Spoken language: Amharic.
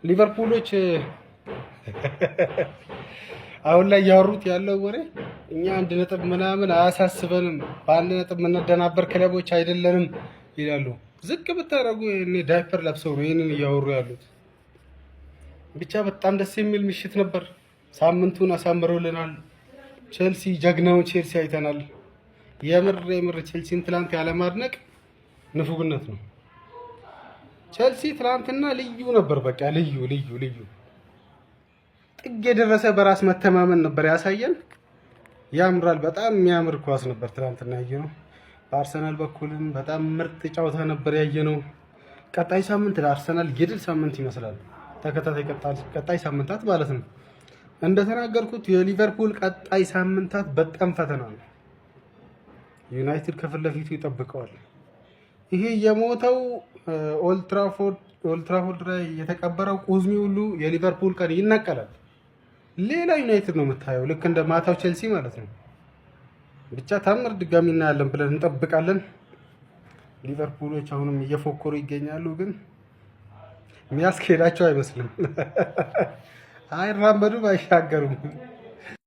ሊቨርፑሎች አሁን ላይ ያወሩት ያለው ወሬ እኛ 1 ነጥብ ምናምን አያሳስበንም፣ በ1 ነጥብ የምንደናበር ክለቦች አይደለንም ይላሉ። ዝቅ ብታደርጉ እኔ ዳይፐር ለብሰው ነው ይሄንን እያወሩ ያሉት። ብቻ በጣም ደስ የሚል ምሽት ነበር። ሳምንቱን አሳምረውልናል። ቼልሲ ጀግናውን ቼልሲ አይተናል። የምር ቼልሲን ትላንት ያለማድነቅ ንፉግነት ነው። ቼልሲ ትላንትና ልዩ ነበር። በቃ ልዩ ጥግ የደረሰ በራስ መተማመን ነበር ያሳየን። ያምራል። በጣም የሚያምር ኳስ ነበር ትላንትና ያየነው። በአርሰናል በኩልም በጣም ምርጥ ጨዋታ ነበር ያየነው። ቀጣይ ሳምንት ለአርሰናል የድል ሳምንት ይመስላል። ተከታታይ ቀጣይ ሳምንታት ማለት ነው። እንደተናገርኩት የሊቨርፑል ቀጣይ ሳምንታት በጣም ፈተና ነው። ዩናይትድ ከፊት ለፊቱ ይጠብቀዋል። ይሄ የሞተው ኦልትራፎርድ ላይ የተቀበረው ቁዝሚ ሁሉ የሊቨርፑል ቀን ይነቀላል። ሌላ ዩናይትድ ነው የምታየው፣ ልክ እንደ ማታው ቼልሲ ማለት ነው። ብቻ ታምር ድጋሚ እናያለን ብለን እንጠብቃለን። ሊቨርፑሎች አሁንም እየፎከሩ ይገኛሉ፣ ግን የሚያስኬዳቸው አይመስልም። አይራመዱም፣ አይሻገሩም።